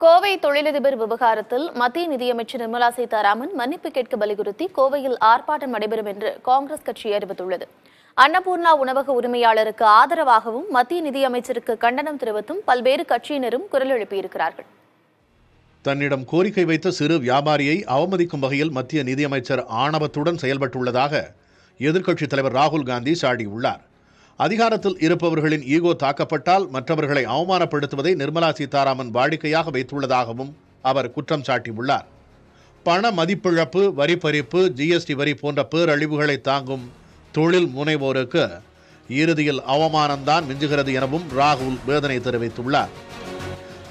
கோவை தொழிலதிபர் விவகாரத்தில் மத்திய நிதியமைச்சர் நிர்மலா சீதாராமன் மன்னிப்பு கேட்க வலியுறுத்தி கோவையில் ஆர்ப்பாட்டம் நடைபெறும் என்று காங்கிரஸ் கட்சி அறிவித்துள்ளது. அன்னபூர்ணா உணவக உரிமையாளருக்கு ஆதரவாகவும் மத்திய நிதியமைச்சருக்கு கண்டனம் தெரிவித்தும் பல்வேறு கட்சியினரும் குரல் எழுப்பியிருக்கிறார்கள். தன்னிடம் கோரிக்கை வைத்த சிறு வியாபாரியை அவமதிக்கும் வகையில் மத்திய நிதியமைச்சர் ஆணவத்துடன் செயல்பட்டுள்ளதாக எதிர்க்கட்சித் தலைவர் ராகுல் காந்தி சாடியுள்ளார். அதிகாரத்தில் இருப்பவர்களின் ஈகோ தாக்கப்பட்டால் மற்றவர்களை அவமானப்படுத்துவதை நிர்மலா சீதாராமன் வாடிக்கையாக வைத்துள்ளதாகவும் அவர் குற்றம் சாட்டியுள்ளார். பண மதிப்பிழப்பு, வரி பறிப்பு, ஜிஎஸ்டி வரி போன்ற பேரழிவுகளை தாங்கும் தொழில் முனைவோருக்கு இறுதியில் அவமானம்தான் மிஞ்சுகிறது எனவும் ராகுல் வேதனை தெரிவித்துள்ளார்.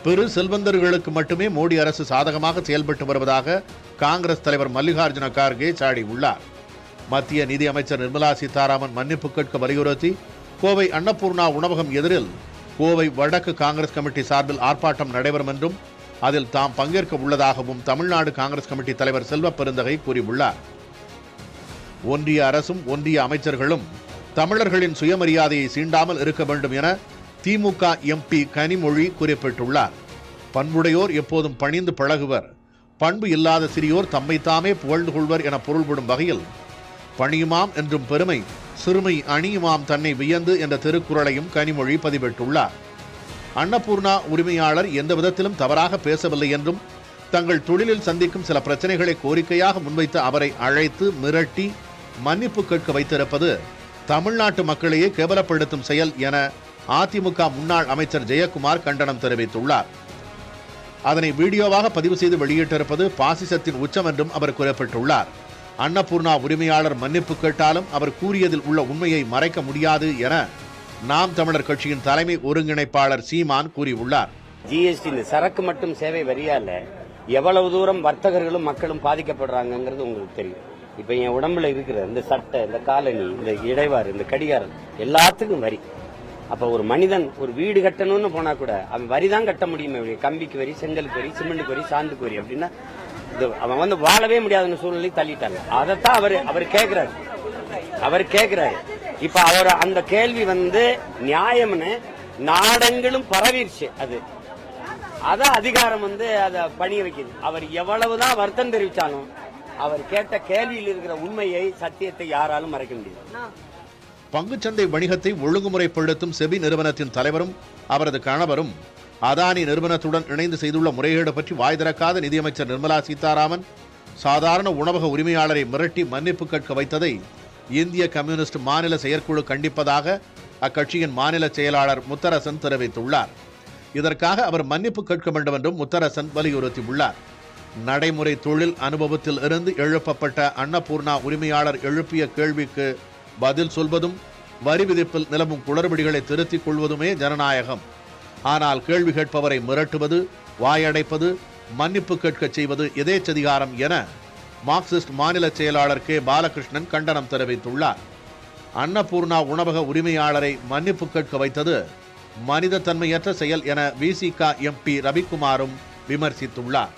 பெரு செல்வந்தர்களுக்கு மட்டுமே மோடி அரசு சாதகமாக செயல்பட்டு வருவதாக காங்கிரஸ் தலைவர் மல்லிகார்ஜுன கார்கே சாடியுள்ளார். மத்திய நிதி அமைச்சர் நிர்மலா சீதாராமன் மன்னிப்பு கேட்க வலியுறுத்தி கோவை அன்னபூர்ணா உணவகம் எதிரில் கோவை வடக்கு காங்கிரஸ் கமிட்டி சார்பில் ஆர்ப்பாட்டம் நடைபெறும் என்றும் அதில் தாம் பங்கேற்க உள்ளதாகவும் தமிழ்நாடு காங்கிரஸ் கமிட்டி தலைவர் செல்வ பெருந்தகை கூறியுள்ளார். ஒன்றிய அரசும் ஒன்றிய அமைச்சர்களும் தமிழர்களின் சுயமரியாதையை சீண்டாமல் இருக்க வேண்டும் என திமுக எம்பி கனிமொழி குறிப்பிட்டுள்ளார். பண்புடையோர் எப்போதும் பணிந்து பழகுவர், பண்பு இல்லாத சிறியோர் தம்மைத்தாமே புகழ்ந்து கொள்வர் என பொருள்படும் வகையில் பணியுமாம் என்றும் பெருமை, சிறுமை அணியுமாம் தன்னை வியந்து என்ற திருக்குறளையும் கனிமொழி பதிவிட்டுள்ளார். அன்னபூர்ணா உரிமையாளர் எந்த விதத்திலும் தவறாக பேசவில்லை என்றும் தங்கள் தொழிலில் சந்திக்கும் சில பிரச்சனைகளை கோரிக்கையாக முன்வைத்து அவரை அழைத்து மிரட்டி மன்னிப்பு கேட்க வைத்திருப்பது தமிழ்நாட்டு மக்களையே கேவலப்படுத்தும் செயல் என அதிமுக முன்னாள் அமைச்சர் ஜெயக்குமார் கண்டனம் தெரிவித்துள்ளார். அதனை வீடியோவாக பதிவு செய்து வெளியிட்டிருப்பது பாசிசத்தின் உச்சம் என்றும் அவர் குறிப்பிட்டுள்ளார். அன்னபூர்ணா உரிமையாளர் மன்னிப்பு கேட்டாலும் அவர் கூறியதில் உள்ள உண்மையை மறைக்க முடியாது என நாம் தமிழர் கட்சியின் தலைமை ஒருங்கிணைப்பாளர் சீமான் கூறியுள்ளார். ஜிஎஸ்டி சரக்கு மற்றும் சேவை வரியால எவ்வளவு தூரம் வர்த்தகர்களும் மக்களும் பாதிக்கப்படுறாங்கிறது உங்களுக்கு தெரியும். இப்ப என் உடம்புல இருக்கிற இந்த சட்டை, இந்த காலனி, இந்த இடைவாறு, இந்த கடிகாரம் எல்லாத்துக்கும் வரி. அப்ப ஒரு மனிதன் ஒரு வீடு கட்டணும்னு போனா கூட அவன் வரி தான் கட்ட முடியுமே, கம்பிக்கு வரி, செங்கலுக்கு வரி, சிமெண்ட்டுக்கு வரி, சாந்துக்கு வரி. அப்படின்னா அவன் வாழவே முடியாத சூழ்நிலை தள்ளிட்டாங்க. அதைத்தான் அவர் கேட்கிறாரு. இப்ப அவர் அந்த கேள்வி நியாயம்னு நாடெங்கிலும் பரவிடுச்சு. அதான் அதிகாரம் அதை பணிய வைக்குது. அவர் எவ்வளவுதான் வருத்தம் தெரிவிச்சாலும் அவர் கேட்ட கேள்வியில் இருக்கிற உண்மையை, சத்தியத்தை யாராலும் மறைக்க முடியாது. பங்குச்சந்தை வணிகத்தை ஒழுங்குமுறைப்படுத்தும் செபி நிறுவனத்தின் தலைவரும் அவரது கணவரும் அதானி நிறுவனத்துடன் இணைந்து செய்துள்ள முறைகேடு பற்றி வாய் திறக்காத நிதியமைச்சர் நிர்மலா சீதாராமன் சாதாரண உணவக உரிமையாளரை மிரட்டி மன்னிப்பு கேட்க வைத்ததை இந்திய கம்யூனிஸ்ட் மாநில செயற்குழு கண்டிப்பதாக அக்கட்சியின் மாநில செயலாளர் முத்தரசன் தெரிவித்துள்ளார். இதற்காக அவர் மன்னிப்பு கேட்க வேண்டும் என்றும் முத்தரசன் வலியுறுத்தியுள்ளார். நடைமுறை தொழில் அனுபவத்தில் இருந்து எழுப்பப்பட்ட அன்னபூர்ணா உரிமையாளர் எழுப்பிய கேள்விக்கு பதில் சொல்வதும் வரி விதிப்பில் நிலவும் குளறுபடிகளை திருத்திக் கொள்வதுமே ஜனநாயகம். ஆனால் கேள்வி கேட்பவரை மிரட்டுவது, வாயடைப்பது, மன்னிப்பு கேட்கச் செய்வது எதேச்சதிகாரம் என மார்க்சிஸ்ட் மாநில செயலாளர் கே பாலகிருஷ்ணன் கண்டனம் தெரிவித்துள்ளார். அன்னபூர்ணா உணவக உரிமையாளரை மன்னிப்பு கேட்க வைத்தது மனித தன்மையற்ற செயல் என விசிக எம்பி ரவிக்குமாரும் விமர்சித்துள்ளார்.